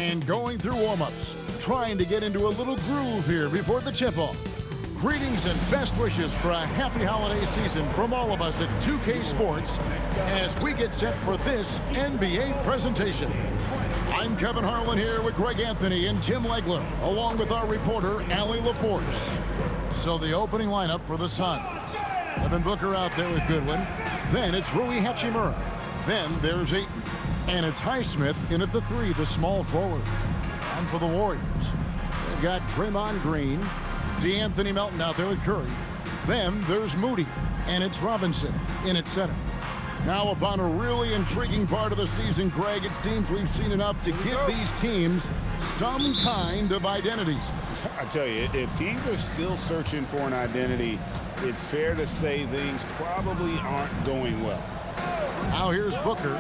and going through warm-ups, trying to get into a little groove here before the tip-off. Greetings and best wishes for a happy holiday season from all of us at 2K Sports as we get set for this NBA presentation. I'm Kevin Harlan here with Greg Anthony and Tim Legler, along with our reporter, Allie LaForce. So the opening lineup for the Suns. Devin Booker out there with Goodwin. Then it's Rui Hachimura. Then there's Ayton. And it's Highsmith in at the 3, the small forward. And for the Warriors, they've got Draymond Green, DeAnthony Melton out there with Curry. Then there's Moody, and it's Robinson in at center. Now upon a really intriguing part of the season, Greg, it seems we've seen enough to give these teams some kind of identity. I tell you, if teams are still searching for an identity, it's fair to say things probably aren't going well. Now here's Booker.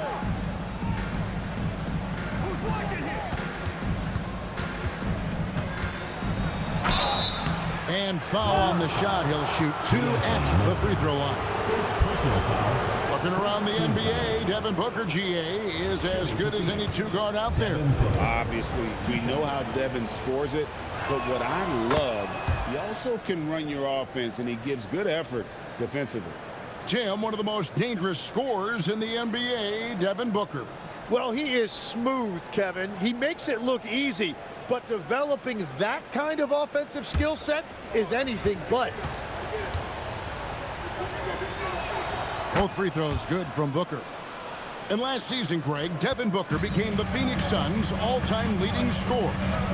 And foul on the shot. He'll shoot 2 at the free throw line. Looking around the NBA, Devin Booker, GA, is as good as any two-guard out there. Obviously, we know how Devin scores it, but what I love, he also can run your offense, and he gives good effort defensively. Tim, one of the most dangerous scorers in the NBA, Devin Booker. Well, he is smooth, Kevin. He makes it look easy, but developing that kind of offensive skill set is anything but. Both free throws good from Booker. And last season, Greg, Devin Booker became the Phoenix Suns' all-time leading scorer.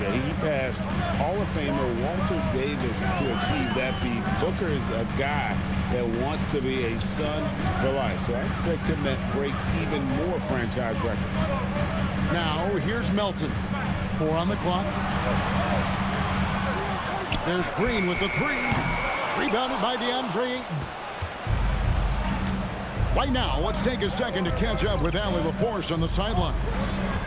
Yeah, he passed Hall of Famer Walter Davis to achieve that feat. Booker is a guy that wants to be a Sun for life, so I expect him to break even more franchise records. Now, here's Melton. 4 on the clock. There's Green with the 3. Rebounded by DeAndre Ayton. Right now, let's take a second to catch up with Allie LaForce on the sideline.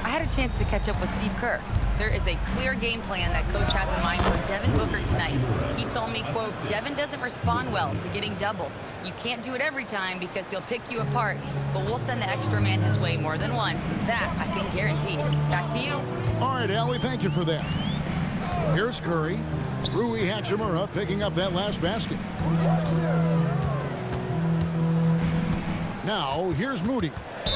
I had a chance to catch up with Steve Kerr. There is a clear game plan that coach has in mind for Devin Booker tonight. He told me, quote, Devin doesn't respond well to getting doubled. You can't do it every time because he'll pick you apart, but we'll send the extra man his way more than once. That I can guarantee. Back to you. All right, Allie, thank you for that. Here's Curry. Rui Hachimura picking up that last basket. Now, here's Moody.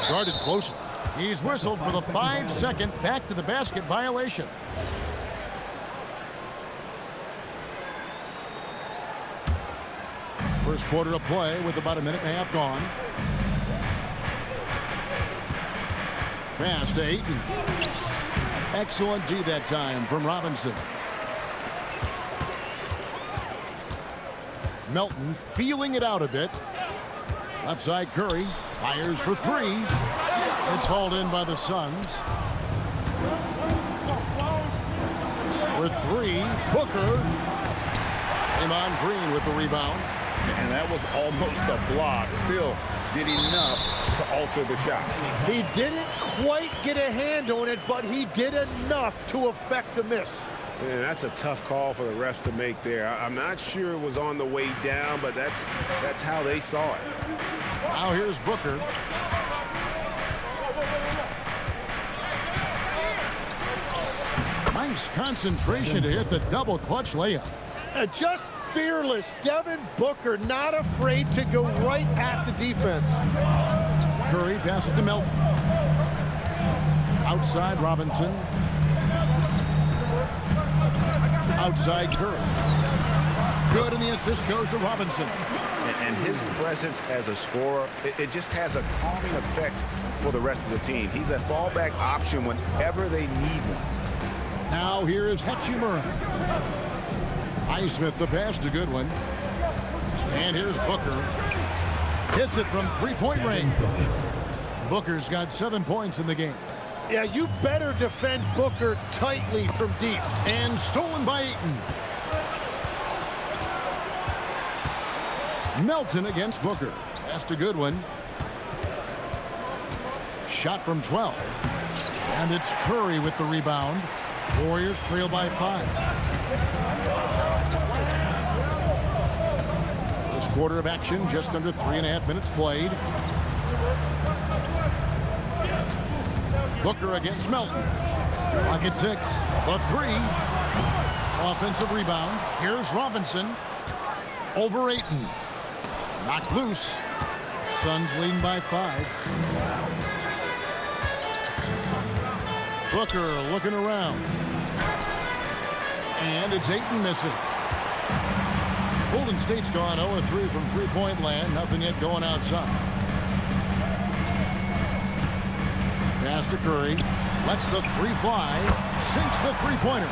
Guarded closely. He's whistled for the 5-second back-to-the-basket violation. First quarter of play with about a minute and a half gone. Pass to Ayton. Excellent D that time from Robinson. Melton feeling it out a bit. Left side Curry fires for 3. It's hauled in by the Suns. For 3, Booker. Draymond Green with the rebound. And that was almost a block. Still did enough to alter the shot. He didn't quite get a hand on it, but he did enough to affect the miss. Man, that's a tough call for the refs to make there. I'm not sure it was on the way down, but that's how they saw it. Now here's Booker. Nice concentration to hit the double clutch layup. Just fearless. Devin Booker not afraid to go right at the defense. Curry passes it to Melton. Outside Robinson. Outside Curry. Good, and the assist goes to Robinson. And his presence as a scorer, it just has a calming effect for the rest of the team. He's a fallback option whenever they need one. Now here is Hachimura. Highsmith the pass to Goodwin. And here's Booker. Hits it from three-point range. Booker's got 7 points in the game. Yeah, you better defend Booker tightly from deep. And stolen by Ayton. Melton against Booker. Pass to Goodwin. Shot from 12. And it's Curry with the rebound. Warriors trail by 5. First quarter of action, just under 3.5 minutes played. Booker against Melton. Pocket 6. The 3. Offensive rebound. Here's Robinson. Over Ayton. Knocked loose. Suns leading by 5. Booker looking around. And it's Ayton missing. Golden State's gone 0-3 from three-point land. Nothing yet going outside. Pass to Curry. Lets the 3 fly. Sinks the three-pointer.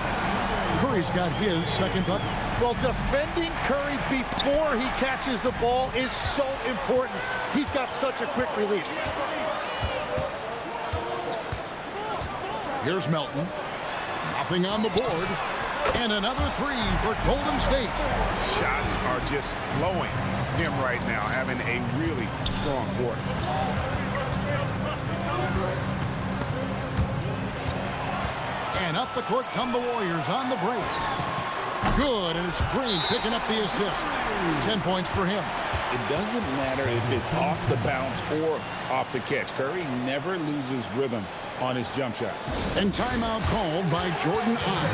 Curry's got his second bucket. Well, defending Curry before he catches the ball is so important. He's got such a quick release. Here's Melton. Nothing on the board. And another 3 for Golden State. Shots are just flowing from him right now, having a really strong quarter. And up the court come the Warriors on the break. Good, and it's Green picking up the assist. 10 points for him. It doesn't matter if it's off the bounce or off the catch. Curry never loses rhythm on his jump shot. And timeout called by Jordan Ott.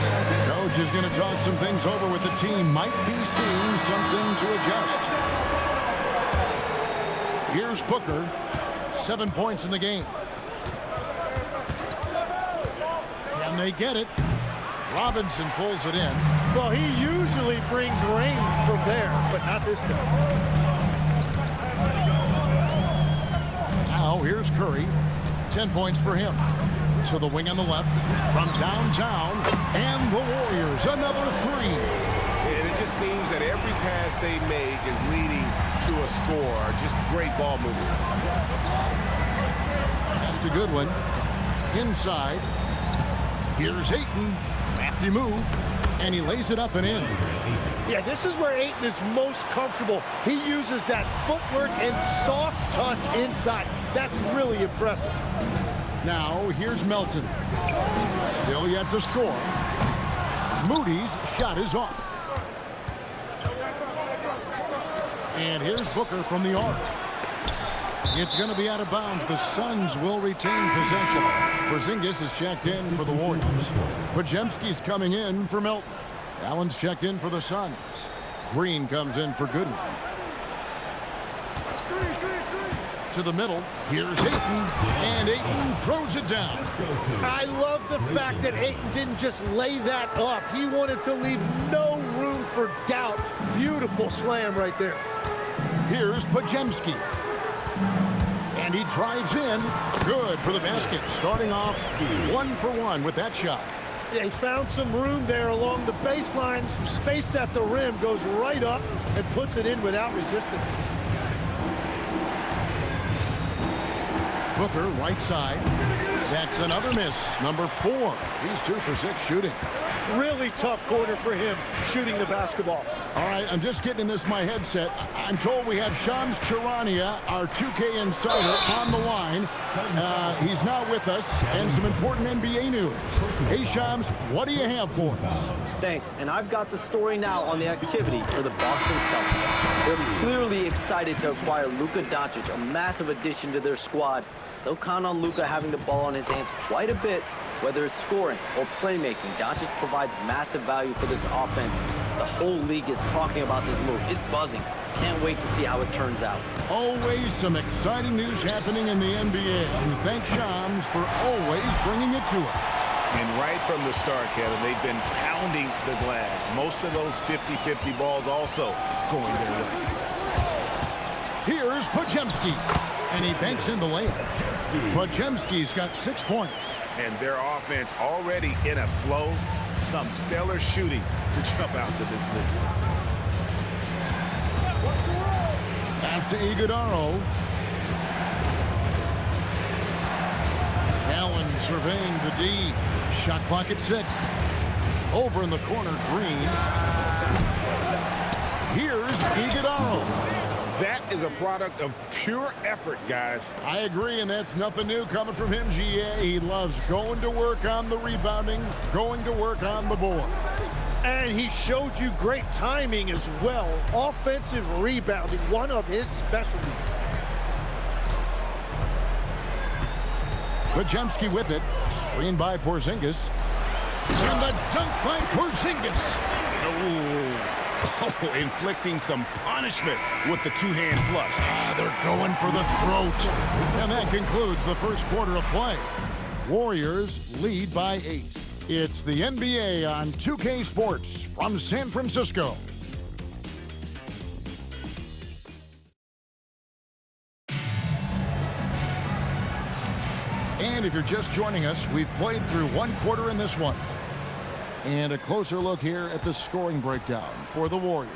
Coach is going to talk some things over with the team. Might be seeing something to adjust. Here's Booker. 7 points in the game. Can they get it? Robinson pulls it in. Well, he usually brings rain from there, but not this time. Now here's Curry. 10 points for him. To the wing on the left. From downtown. And the Warriors, another 3. And it just seems that every pass they make is leading to a score. Just great ball movement. That's a good one. Inside. Here's Ayton. Crafty move. And he lays it up and in. Yeah, this is where Ayton is most comfortable. He uses that footwork and soft touch inside. That's really impressive. Now, here's Melton. Still yet to score. Moody's shot is off. And here's Booker from the arc. It's going to be out of bounds. The Suns will retain possession. Porzingis is checked in for the Warriors. Podziemski's coming in for Melton. Allen's checked in for the Suns. Green comes in for Goodwin. To the middle. Here's Ayton. And Ayton throws it down. I love the fact that Ayton didn't just lay that up. He wanted to leave no room for doubt. Beautiful slam right there. Here's Podziemski. And he drives in. Good for the basket. Starting off 1 for 1 with that shot. Yeah, he found some room there along the baseline. Some space at the rim. Goes right up and puts it in without resistance. Booker, right side. That's another miss. Number 4. He's 2 for 6 shooting. Really tough quarter for him shooting the basketball. All right, I'm just getting this in my headset. I'm told we have Shams Charania, our 2K insider, on the line. He's now with us, and some important NBA news. Hey, Shams, what do you have for us? Thanks, and I've got the story now on the activity for the Boston Celtics. They're clearly excited to acquire Luka Doncic, a massive addition to their squad. They'll count on Luka having the ball in his hands quite a bit, whether it's scoring or playmaking. Doncic provides massive value for this offense. The whole league is talking about this move. It's buzzing. Can't wait to see how it turns out. Always some exciting news happening in the NBA. We thank Shams for always bringing it to us. And right from the start, Kevin, they've been pounding the glass. Most of those 50-50 balls also going their way. Here's Podziemski. And he banks in the layup. Podziemski's got 6 points. And their offense already in a flow. Some stellar shooting to jump out to this league. Pass to Iguodala. Allen surveying the D. Shot clock at 6. Over in the corner, Green. Here's Iguodala. That is a product of pure effort, guys. I agree, and that's nothing new coming from him, GA. He loves going to work on the rebounding, going to work on the board. And he showed you great timing as well. Offensive rebounding, one of his specialties. Podziemski with it. Screen by Porzingis. And the dunk by Porzingis. Oh, inflicting some punishment with the two-hand flush. They're going for the throat. And that concludes the first quarter of play. Warriors lead by 8. It's the NBA on 2K Sports from San Francisco. And if you're just joining us, we've played through one quarter in this one. And a closer look here at the scoring breakdown for the Warriors.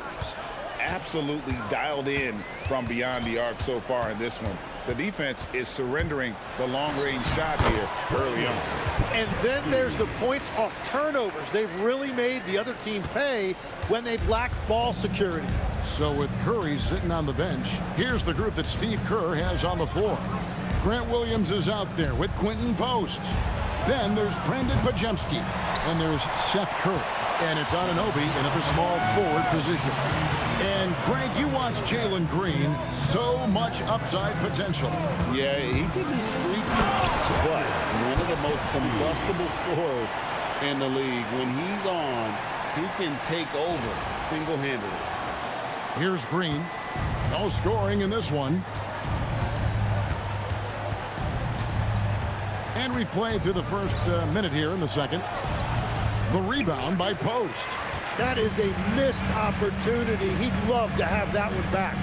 Absolutely dialed in from beyond the arc so far in this one. The defense is surrendering the long-range shot here early on. And then there's the points off turnovers. They've really made the other team pay when they've lacked ball security. So with Curry sitting on the bench, here's the group that Steve Kerr has on the floor. Grant Williams is out there with Quentin Post. Then there's Brandon Podziemski. And there's Seth Curry. And it's Anunoby in at the small forward position. And Greg, you watch Jalen Green. So much upside potential. Yeah, he can be streaky, but one of the most combustible scorers in the league. When he's on, he can take over single-handedly. Here's Green. No scoring in this one. And we've played through the first minute here in the second. The rebound by Post. That is a missed opportunity. He'd love to have that one back.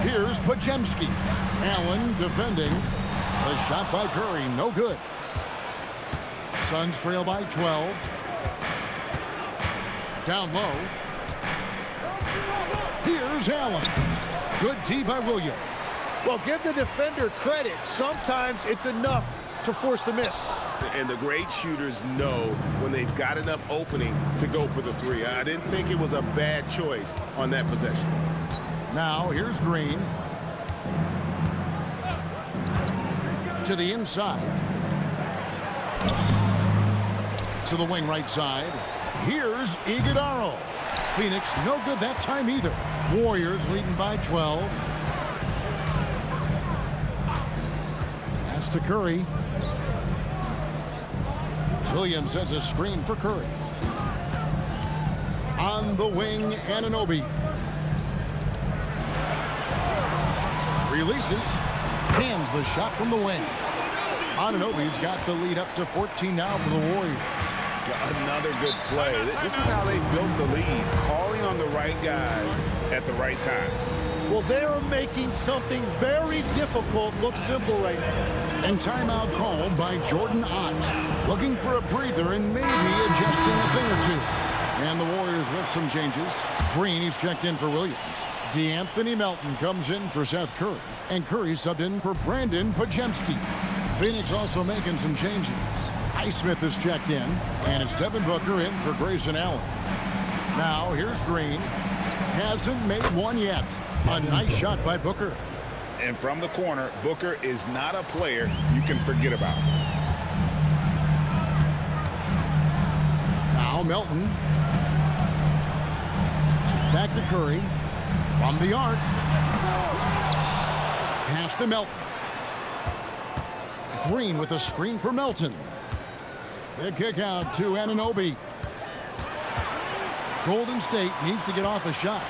Here's Podziemski. Allen defending. The shot by Curry, no good. Suns trail by 12. Down low. Here's Allen. Good tee by Williams. Well, give the defender credit. Sometimes it's enough to force the miss. And the great shooters know when they've got enough opening to go for the three. I didn't think it was a bad choice on that possession. Now here's Green. To the inside. To the wing right side. Here's Iguodala. Phoenix no good that time either. Warriors leading by 12. Pass to Curry. Williams sends a screen for Curry. On the wing, Anunoby. Releases. Hands the shot from the wing. Anunoby's got the lead up to 14 now for the Warriors. Another good play. This is how they built the lead, calling on the right guys at the right time. Well, they're making something very difficult look simple right now. And timeout called by Jordan Ott. Looking for a breather and maybe adjusting a thing or two. And the Warriors with some changes. Green, he's checked in for Williams. DeAnthony Melton comes in for Seth Curry. And Curry subbed in for Brandon Podziemski. Phoenix also making some changes. Highsmith is checked in. And it's Devin Booker in for Grayson Allen. Now here's Green. Hasn't made one yet. A nice shot by Booker. And from the corner, Booker is not a player you can forget about. Now Melton. Back to Curry. From the arc. Pass to Melton. Green with a screen for Melton. The kick out to Anunoby. Golden State needs to get off a shot.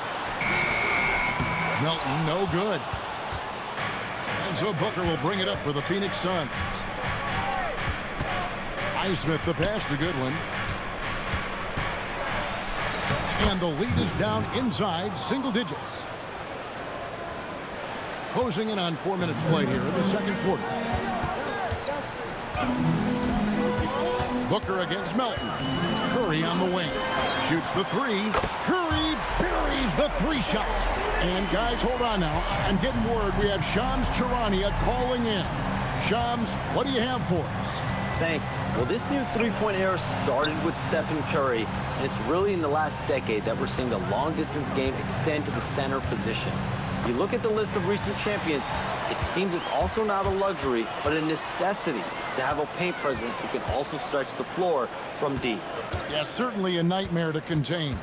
Melton, no good. And so Booker will bring it up for the Phoenix Suns. Highsmith the pass to Goodwin. And the lead is down inside single digits. Closing in on 4 minutes played here in the second quarter. Booker against Melton. Curry on the wing. Shoots the three. Curry buries the three shot. And guys, hold on now. I'm getting word we have Shams Charania calling in. Shams, what do you have for us? Thanks. Well, this new three-point era started with Stephen Curry, and it's really in the last decade that we're seeing the long-distance game extend to the center position. If you look at the list of recent champions, it seems it's also not a luxury, but a necessity to have a paint presence who can also stretch the floor from deep. Yeah, certainly a nightmare to contain.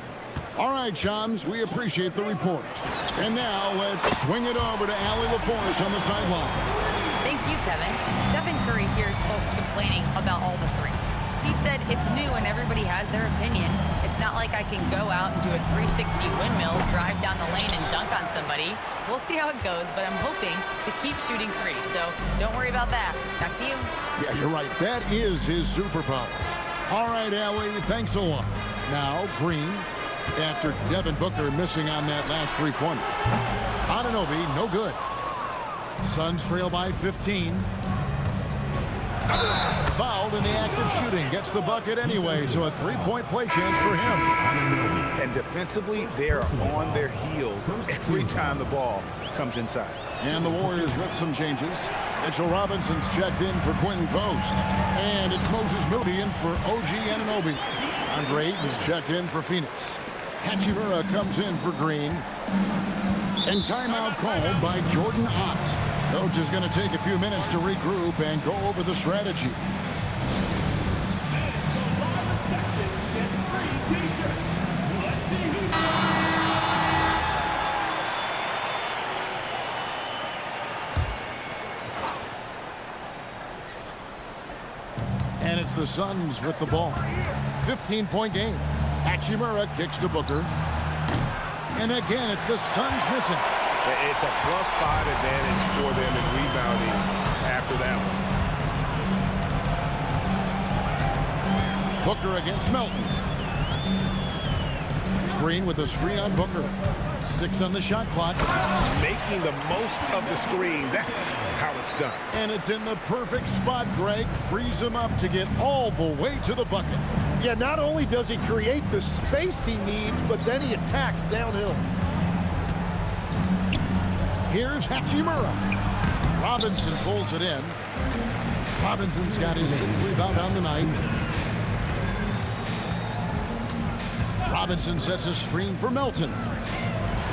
All right, Shams, we appreciate the report. And now let's swing it over to Allie LaForce on the sideline. Thank you, Kevin. Stephen Curry hears folks complaining about all the threes. He said it's new and everybody has their opinion. It's not like I can go out and do a 360 windmill, drive down the lane, and dunk on somebody. We'll see how it goes, but I'm hoping to keep shooting threes, so don't worry about that. Back to you. Yeah, you're right. That is his superpower. All right, Allie, thanks a lot. Now, Green, after Devin Booker missing on that last three-pointer. Anunoby, no good. Suns trail by 15. Fouled in the act of shooting. Gets the bucket anyway, so a three-point play chance for him. And defensively, they're on their heels every time the ball comes inside. And the Warriors with some changes. Mitchell Robinson's checked in for Quentin Post. And it's Moses Moody in for OG Anunoby. Andre Ayton's checked in for Phoenix. Hachimura comes in for Green. And timeout called by Jordan Ott. Coach is going to take a few minutes to regroup and go over the strategy. And it's the Suns with the ball. 15-point game. Hachimura kicks to Booker. And again, it's the Suns missing. It's a +5 advantage for them in rebounding after that one. Booker against Melton. Green with a screen on Booker. 6 on the shot clock. Making the most of the screen. That's how it's done. And it's in the perfect spot, Greg. Frees him up to get all the way to the bucket. Yeah, not only does he create the space he needs, but then he attacks downhill. Here's Hachimura. Robinson pulls it in. Robinson's got his 6th rebound on the night. Robinson sets a screen for Melton.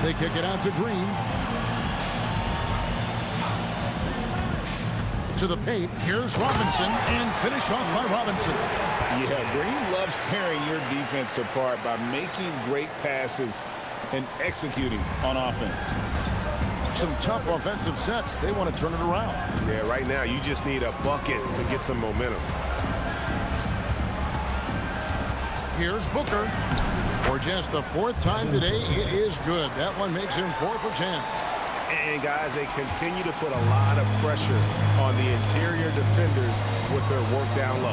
They kick it out to Green. To the paint. Here's Robinson, and finish off by Robinson. Yeah, Green loves tearing your defense apart by making great passes and executing on offense. Some tough offensive sets. They want to turn it around. Yeah, right now you just need a bucket to get some momentum. Here's Booker. For just the 4th time today, it is good. That one makes him 4 for 10. And guys, they continue to put a lot of pressure on the interior defenders with their work down low.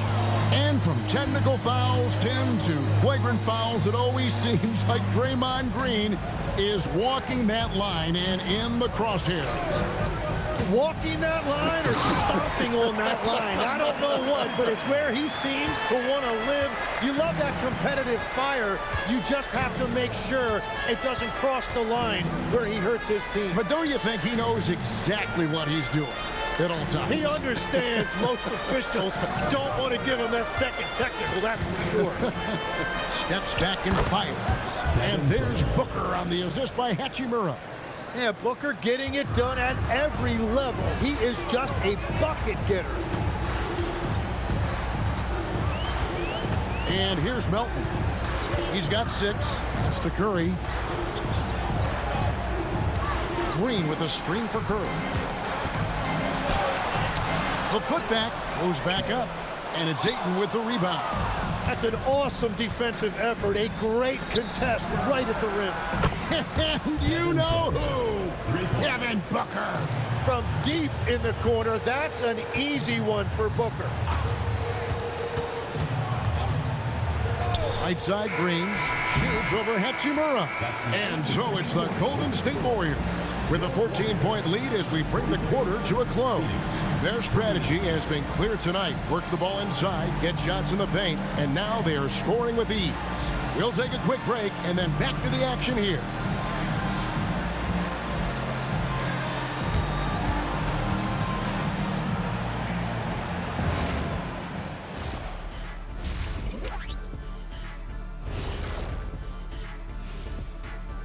And from technical fouls, Tim, to flagrant fouls, it always seems like Draymond Green is walking that line and in the crosshairs. Walking that line or stomping on that line. I don't know what, but it's where he seems to want to live. You love that competitive fire. You just have to make sure it doesn't cross the line where he hurts his team. But don't you think he knows exactly what he's doing at all times? He understands most officials don't want to give him that second technical, that's for sure. Steps back and fires. And there's Booker on the assist by Hachimura. Yeah, Booker getting it done at every level. He is just a bucket getter. And here's Melton. He's got 6. That's to Curry. Green with a screen for Curry. The putback goes back up. And it's Ayton with the rebound. That's an awesome defensive effort. A great contest right at the rim. And you know who? Devin Booker. From deep in the corner, that's an easy one for Booker. Right side, Green shoots over Hachimura. And so it's the Golden State Warriors with a 14-point lead as we bring the quarter to a close. Their strategy has been clear tonight. Work the ball inside, get shots in the paint, and now they are scoring with ease. We'll take a quick break and then back to the action here.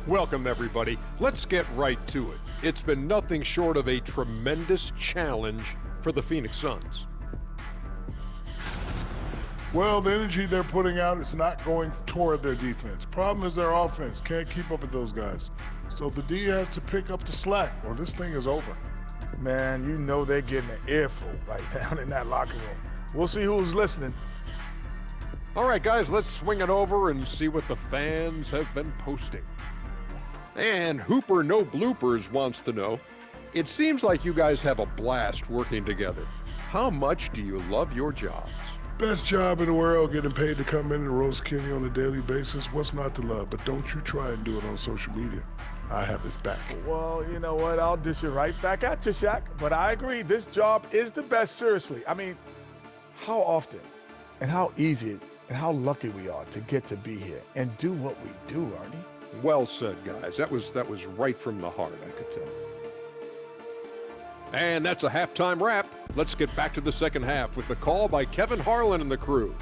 Welcome, everybody. Let's get right to it. It's been nothing short of a tremendous challenge for the Phoenix Suns. Well, the energy they're putting out is not going toward their defense. Problem is their offense can't keep up with those guys. So the D has to pick up the slack or this thing is over. Man, you know they're getting an earful right down in that locker room. We'll see who's listening. All right, guys, let's swing it over and see what the fans have been posting. And Hooper No Bloopers wants to know, it seems like you guys have a blast working together. How much do you love your jobs? Best job in the world, getting paid to come in and roast Kenny on a daily basis. What's not to love? But don't you try and do it on social media. I have his back. Well, you know what? I'll dish it right back at you, Shaq. But I agree, this job is the best, seriously. I mean, how often and how easy and how lucky we are to get to be here and do what we do, Ernie. Well said, guys. That was right from the heart, I could tell. And that's a halftime wrap. Let's get back to the second half with the call by Kevin Harlan and the crew.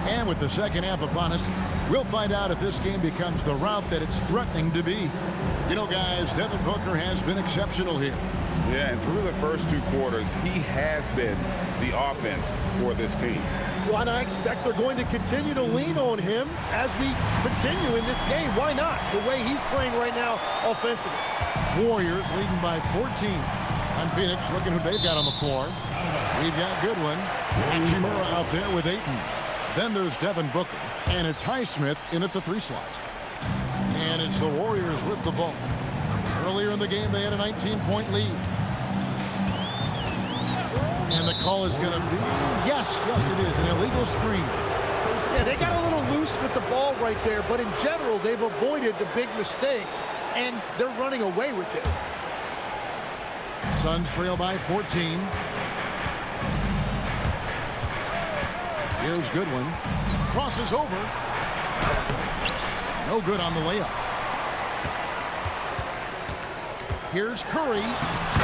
And with the second half upon us, we'll find out if this game becomes the route that it's threatening to be. You know, guys, Devin Booker has been exceptional here. Yeah, and through the first 2 quarters, he has been the offense for this team. Well, and I expect they're going to continue to lean on him as we continue in this game. Why not? The way he's playing right now offensively. Warriors leading by 14. On Phoenix, looking who they've got on the floor. We've got Goodwin. And Hachimura out there with Ayton. Then there's Devin Booker. And it's Highsmith in at the 3 slot. And it's the Warriors with the ball. Earlier in the game, they had a 19-point lead. And the call is going to be, yes, it is, an illegal screen. Yeah, they got a little loose with the ball right there, but in general, they've avoided the big mistakes, and they're running away with this. Suns trail by 14. Here's Goodwin. Crosses over. No good on the layup. Here's Curry.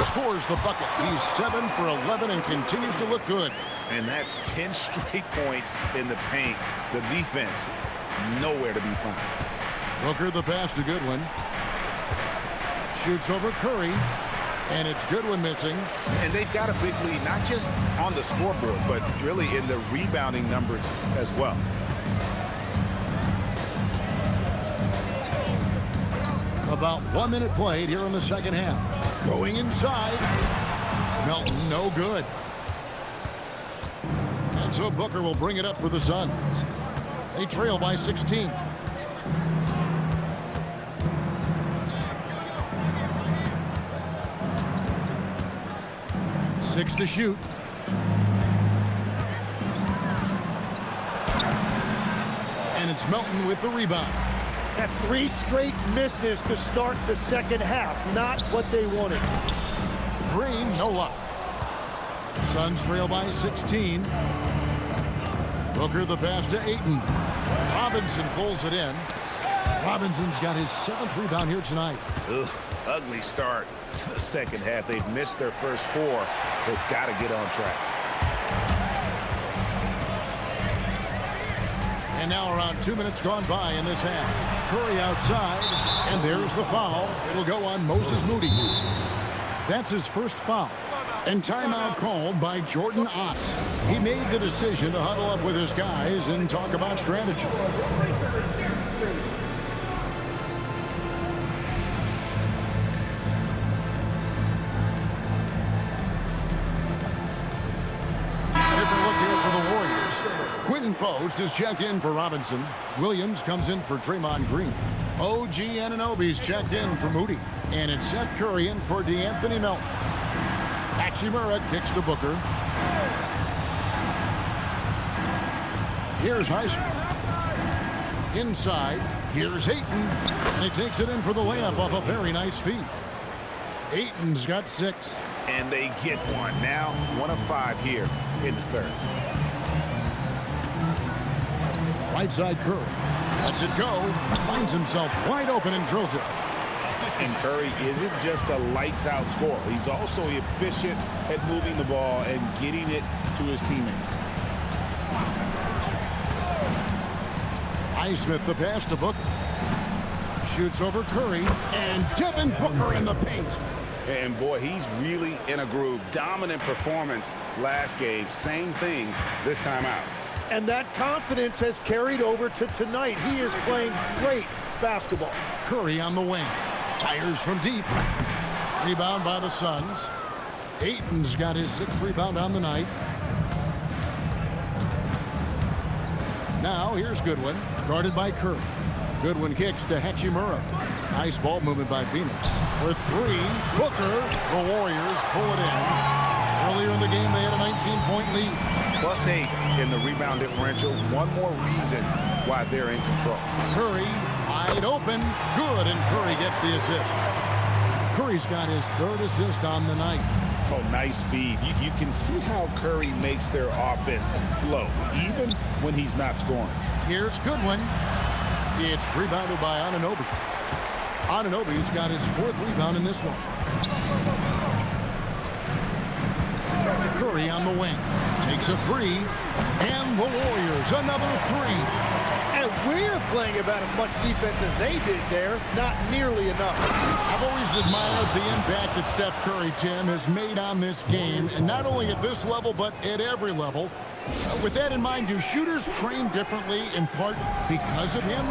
Scores the bucket. He's 7 for 11 and continues to look good. And that's 10 straight points in the paint. The defense, nowhere to be found. Booker the pass to Goodwin. Shoots over Curry. And it's Goodwin missing. And they've got a big lead, not just on the scoreboard, but really in the rebounding numbers as well. About 1 minute played here in the second half. Going inside. Melton, no good. And so Booker will bring it up for the Suns. They trail by 16. Six to shoot. And it's Melton with the rebound. That's 3 straight misses to start the second half. Not what they wanted. Green, no luck. Suns trail by 16. Booker the pass to Ayton. Robinson pulls it in. Robinson's got his 7th rebound here tonight. Ugh, ugly start to the second half. They've missed their first 4. They've got to get on track. And now around 2 minutes gone by in this half. Curry outside, and there's the foul. It'll go on Moses Moody. That's his first foul. And timeout called by Jordan Ott. He made the decision to huddle up with his guys and talk about strategy. Quentin Post is checked in for Robinson. Williams comes in for Draymond Green. OG Anunoby's checked in for Moody. And it's Seth Curry in for DeAnthony Melton. Hachimura kicks to Booker. Here's Highsmith. Inside, here's Ayton. And he takes it in for the layup off a very nice feed. Ayton's got 6. And they get one. Now 1 of 5 here in the third. Right side Curry. Lets it go. Finds himself wide open and drills it. And Curry isn't just a lights-out scorer. He's also efficient at moving the ball and getting it to his teammates. Highsmith the pass to Booker. Shoots over Curry. And Devin Booker in the paint. And boy, he's really in a groove. Dominant performance last game. Same thing this time out. And that confidence has carried over to tonight. He is playing great basketball. Curry on the wing. Fires from deep. Rebound by the Suns. Ayton's got his 6th rebound on the night. Now here's Goodwin, guarded by Curry. Goodwin kicks to Hachimura. Nice ball movement by Phoenix. For 3, Booker. The Warriors pull it in. Earlier in the game, they had a 19-point lead. +8 in the rebound differential. One more reason why they're in control. Curry wide open. Good, and Curry gets the assist. Curry's got his 3rd assist on the night. Oh, nice feed. You can see how Curry makes their offense flow, even when he's not scoring. Here's Goodwin. It's rebounded by Anunoby. Anunoby's got his 4th rebound in this one. Curry on the wing. Takes a 3. And the Warriors, another 3. And we're playing about as much defense as they did there. Not nearly enough. I've always admired the impact that Steph Curry, Tim, has made on this game, and not only at this level, but at every level. With that in mind, do shooters train differently in part because of him?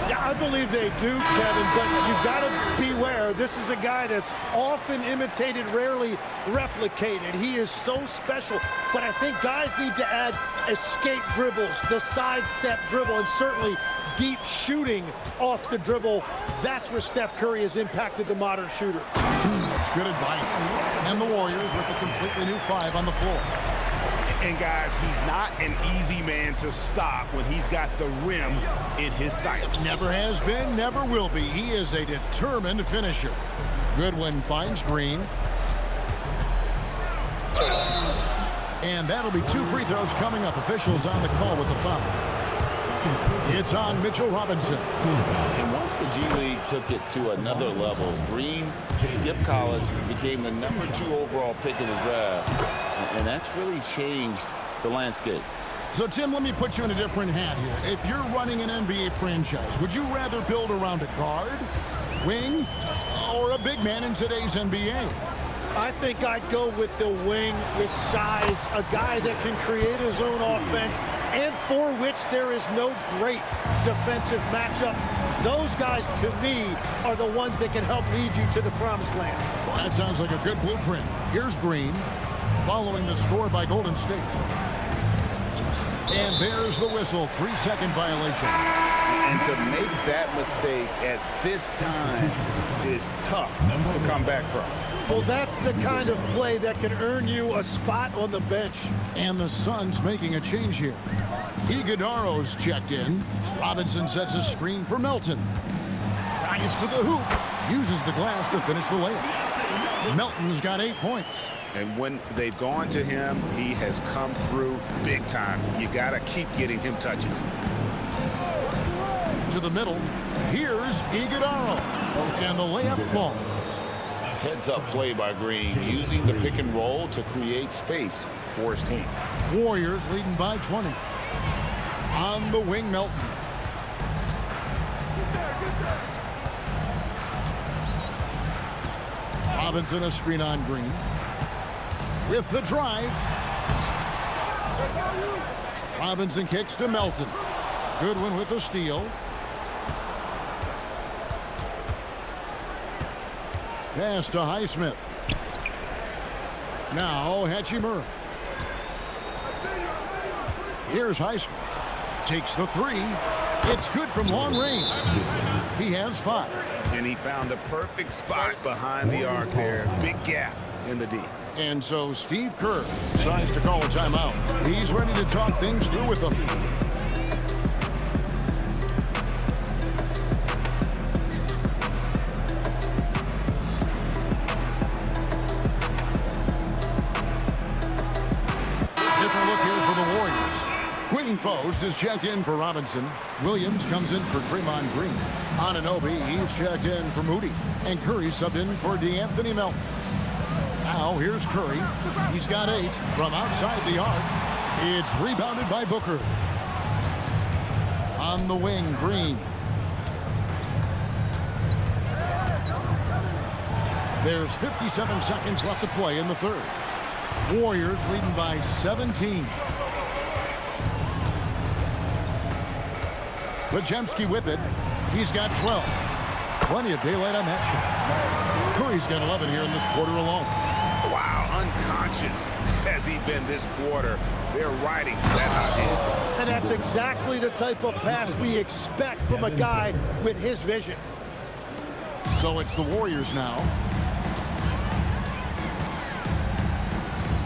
Yeah, I believe they do, Kevin, but you've got to beware. This is a guy that's often imitated, rarely replicated. He is so special, but I think guys need to add escape dribbles, the sidestep dribble, and certainly deep shooting off the dribble. That's where Steph Curry has impacted the modern shooter. That's good advice. And the Warriors with a completely new 5 on the floor. And guys, he's not an easy man to stop when he's got the rim in his sights. Never has been, never will be. He is a determined finisher. Goodwin finds Green. And that'll be 2 free throws coming up. Officials on the call with the foul. It's on Mitchell Robinson. And once the G League took it to another level, Green skipped college, became the number 2 overall pick in the draft. And that's really changed the landscape. So, Tim, let me put you in a different hat here. If you're running an NBA franchise, would you rather build around a guard, wing, or a big man in today's NBA? I think I'd go with the wing with size, a guy that can create his own offense and for which there is no great defensive matchup. Those guys, to me, are the ones that can help lead you to the promised land. Well, that sounds like a good blueprint. Here's Green, following the score by Golden State. And there's the whistle, 3-second violation. And to make that mistake at this time is tough to come back from. Well, that's the kind of play that can earn you a spot on the bench. And the Suns making a change here. Iguodaro's checked in. Robinson sets a screen for Melton. Drives to the hoop. Uses the glass to finish the layup. Melton's got 8 points. And when they've gone to him, he has come through big time. You got to keep getting him touches. To the middle. Here's Iguodaro. And the layup falls. Heads-up play by Green, using the pick and roll to create space for his team. Warriors leading by 20. On the wing, Melton. Robinson a screen on Green. With the drive. Robinson kicks to Melton. Goodwin with the steal. Pass to Highsmith. Now Hachimura. Here's Highsmith. Takes the 3. It's good from long range. He has 5. And he found the perfect spot behind the arc there. Big gap in the D. And so Steve Kerr decides to call a timeout. He's ready to talk things through with them. Different look here for the Warriors. Quinn Post is checked in for Robinson. Williams comes in for Draymond Green. Anunoby, he's checked in for Moody. And Curry subbed in for DeAnthony Melton. Now here's Curry. He's got 8 from outside the arc. It's rebounded by Booker. On the wing, Green. There's 57 seconds left to play in the third. Warriors leading by 17. Podziemski with it. He's got 12. Plenty of daylight on that shot. Curry's got 11 here in this quarter alone. Wow, unconscious has he been this quarter. They're riding that hot hand. And that's exactly the type of pass we expect from a guy with his vision. So it's the Warriors now.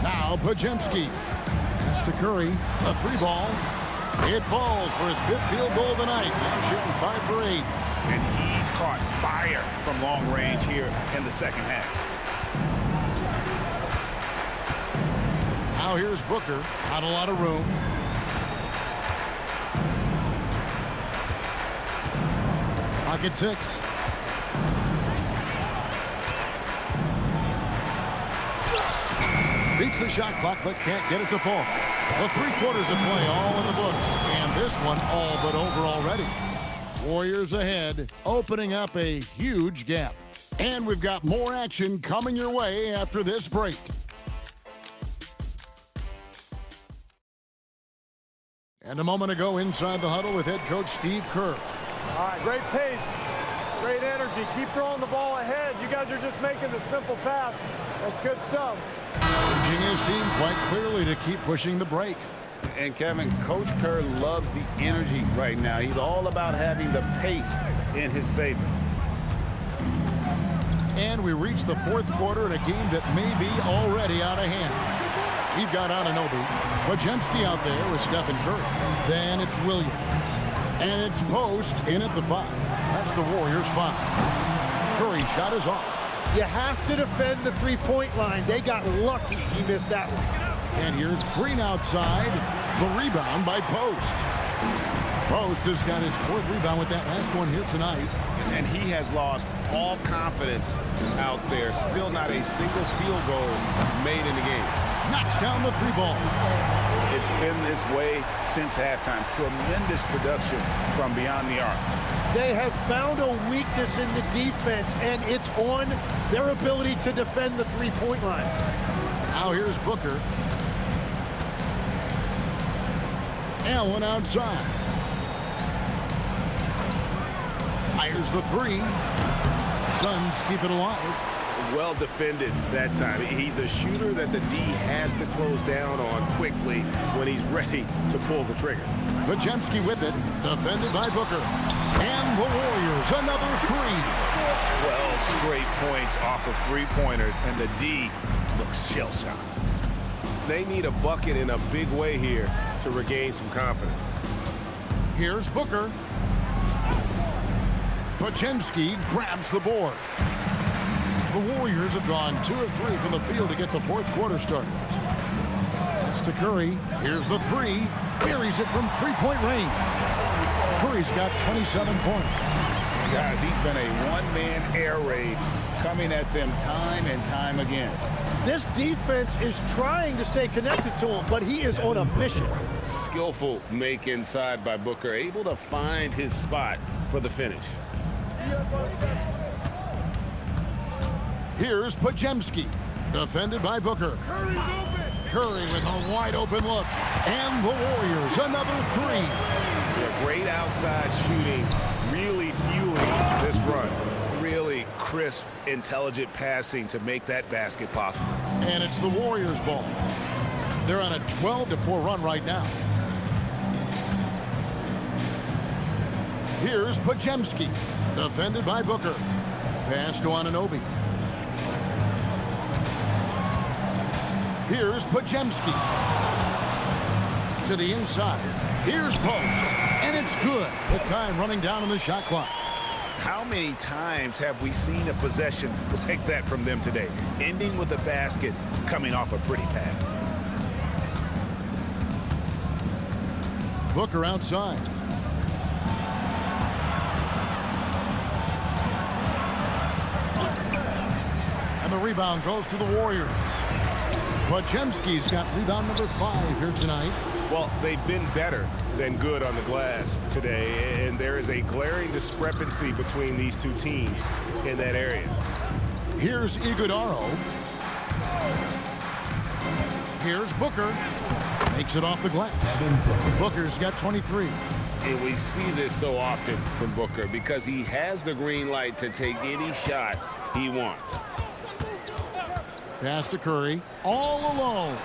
Now Podziemski. That's to Curry. A 3-ball. It falls for his 5th field goal of the night. Now shooting 5 for 8. And he's caught fire from long range here in the second half. Now here's Booker. Not a lot of room. Pocket 6. Beats the shot clock, but can't get it to fall. The 3 quarters of play all in the books, and this one all but over already. Warriors ahead, opening up a huge gap. And we've got more action coming your way after this break. And a moment ago inside the huddle with head coach Steve Kerr. All right, great pace, great energy. Keep throwing the ball ahead. You guys are just making the simple pass. That's good stuff. Urging his team quite clearly to keep pushing the break. And Kevin, Coach Kerr loves the energy right now. He's all about having the pace in his favor. And we reach the 4th quarter in a game that may be already out of hand. We've got Anunoby, Podziemski out there with Stephen Curry. Then it's Williams. And it's Post in at the 5. That's the Warriors' 5. Curry shot is off. You have to defend the 3-point line. They got lucky he missed that one. And here's Green outside. The rebound by Post. Post has got his 4th rebound with that last one here tonight. And he has lost all confidence out there. Still not a single field goal made in the game. Knocks down the 3-ball. It's been this way since halftime. Tremendous production from beyond the arc. They have found a weakness in the defense, and it's on their ability to defend the 3-point line. Now here's Booker. Allen outside. Fires the 3. Suns keep it alive. Well defended that time. He's a shooter that the D has to close down on quickly when he's ready to pull the trigger. Podziemski with it, defended by Booker. And the Warriors, another 3. 12 straight points off of 3-pointers, and the D looks shell-shocked. They need a bucket in a big way here to regain some confidence. Here's Booker. Podziemski grabs the board. The Warriors have gone 2 of 3 from the field to get the 4th quarter started. That's to Curry. Here's the 3. Buries it from 3-point range. Curry's got 27 points. Guys, he's been a one-man air raid coming at them time and time again. This defense is trying to stay connected to him, but he is on a mission. Skillful make inside by Booker, able to find his spot for the finish. Here's Podziemski, defended by Booker. Curry's open. Curry with a wide open look. And the Warriors, another 3. Yeah, great outside shooting, really fueling this run. Really crisp, intelligent passing to make that basket possible. And it's the Warriors' ball. They're on a 12-4 run right now. Here's Podziemski, defended by Booker. Pass to Anunoby. Here's Podziemski. To the inside. Here's Post. And it's good. The time running down on the shot clock. How many times have we seen a possession like that from them today? Ending with a basket, coming off a pretty pass. Booker outside. And the rebound goes to the Warriors. Podziemski's got rebound number 5 here tonight. Well, they've been better than good on the glass today, and there is a glaring discrepancy between these two teams in that area. Here's Iguodaro. Here's Booker. Makes it off the glass. Booker's got 23. And we see this so often from Booker because he has the green light to take any shot he wants. Pass to Curry. All alone.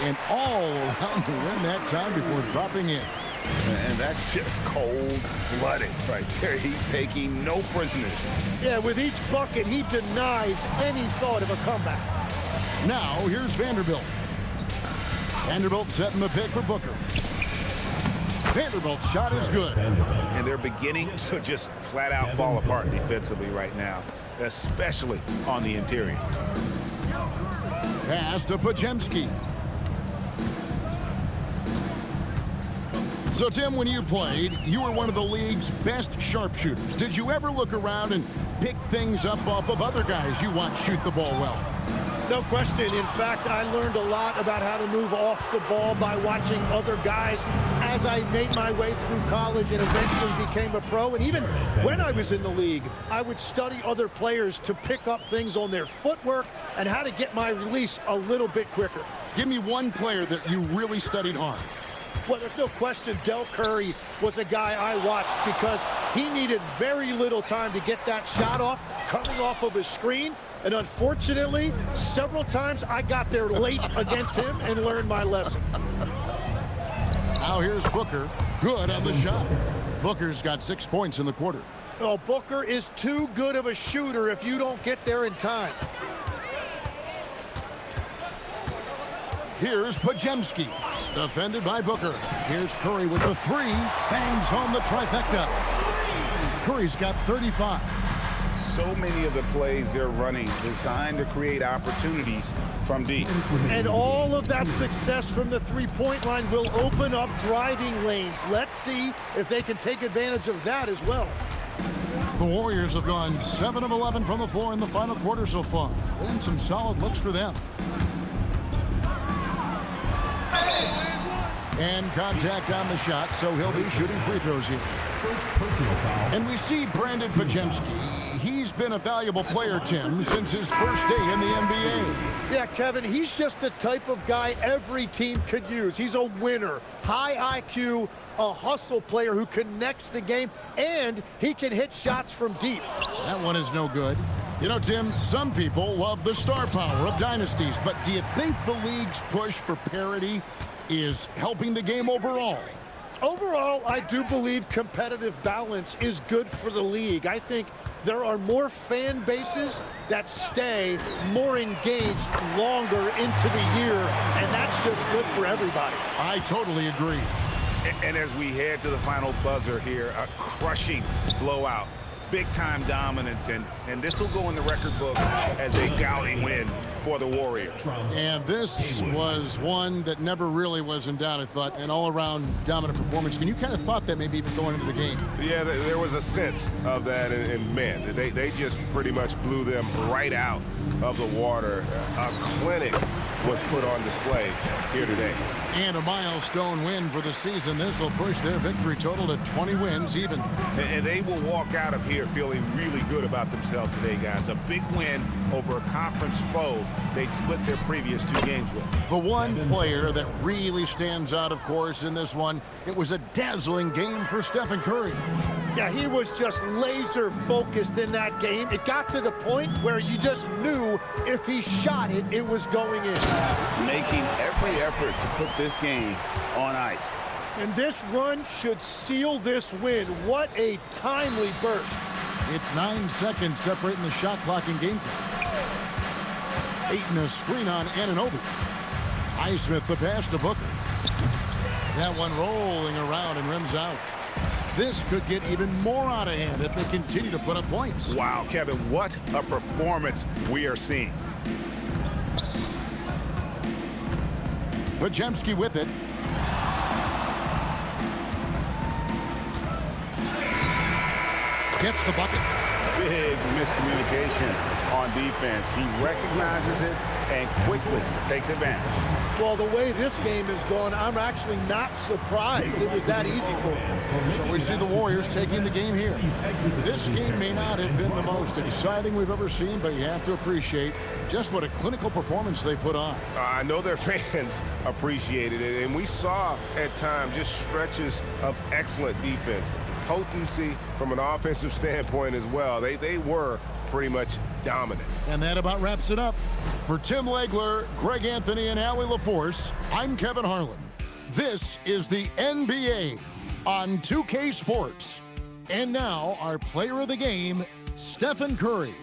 And all around the rim that time before dropping in. And that's just cold-blooded right there. He's taking no prisoners. Yeah, with each bucket, he denies any thought of a comeback. Now, here's Vanderbilt. Vanderbilt setting the pick for Booker. Vanderbilt's shot is good. And they're beginning to just flat-out fall apart defensively right now, especially on the interior. Pass to Podziemski. So, Tim, when you played, you were one of the league's best sharpshooters. Did you ever look around and pick things up off of other guys you watch shoot the ball well? No question. In fact, I learned a lot about how to move off the ball by watching other guys as I made my way through college and eventually became a pro. And even when I was in the league, I would study other players to pick up things on their footwork and how to get my release a little bit quicker. Give me one player that you really studied hard. Well, there's no question Del Curry was a guy I watched because he needed very little time to get that shot off, coming off of his screen. And unfortunately, several times I got there late against him and learned my lesson. Now here's Booker. Good on the shot. Booker's got 6 points in the quarter. Oh, Booker is too good of a shooter if you don't get there in time. Here's Podziemski. Defended by Booker. Here's Curry with the three. Bangs home the trifecta. Curry's got 35. So many of the plays they're running designed to create opportunities from deep. And all of that success from the three-point line will open up driving lanes. Let's see if they can take advantage of that as well. The Warriors have gone 7 of 11 from the floor in the final quarter so far. And some solid looks for them. And contact on the shot, so he'll be shooting free throws here. And we see Brandon Podziemski. He's been a valuable player, Tim, since his first day in the NBA. Yeah, Kevin, he's just the type of guy every team could use. He's a winner, high IQ, a hustle player who connects the game, and he can hit shots from deep. That one is no good. You know, Tim, some people love the star power of dynasties, but do you think the league's push for parity is helping the game overall? Overall, I do believe competitive balance is good for the league. I think there are more fan bases that stay more engaged longer into the year, and that's just good for everybody. I totally agree. And as we head to the final buzzer here, a crushing blowout. Big-time dominance, and this will go in the record books as a gouting win for the Warriors. And this was one that never really was in doubt, I thought, an all-around dominant performance. And you kind of thought that maybe even going into the game. Yeah, there was a sense of that, and man, they just pretty much blew them right out of the water. A clinic was put on display here today. And a milestone win for the season. This will push their victory total to 20 wins even. And they will walk out of here feeling really good about themselves today, guys. A big win over a conference foe they'd split their previous 2 games with. The one player that really stands out, of course, in this one, it was a dazzling game for Stephen Curry. Yeah, he was just laser focused in that game. It got to the point where you just knew if he shot it, it was going in. Making every effort to put this game on ice. And this run should seal this win. What a timely burst. It's 9 seconds separating the shot clock and game clock. Ayton a screen on Anunoby. Highsmith the pass to Booker. That one rolling around and rims out. This could get even more out of hand if they continue to put up points. Wow, Kevin, what a performance we are seeing. Podziemski with it. Gets the bucket. big miscommunication on defense. He recognizes it and quickly takes advantage. Well, the way this game is going, I'm actually not surprised it was that easy for him. So we see the Warriors taking the game here. This game may not have been the most exciting we've ever seen, but you have to appreciate just what a clinical performance they put on. I know their fans appreciated it, and we saw at times just stretches of excellent defense. Potency from an offensive standpoint as well. They were pretty much dominant. And that about wraps it up. For Tim Legler, Greg Anthony, and Allie LaForce, I'm Kevin Harlan. This is the NBA on 2K Sports. And now, our player of the game, Stephen Curry.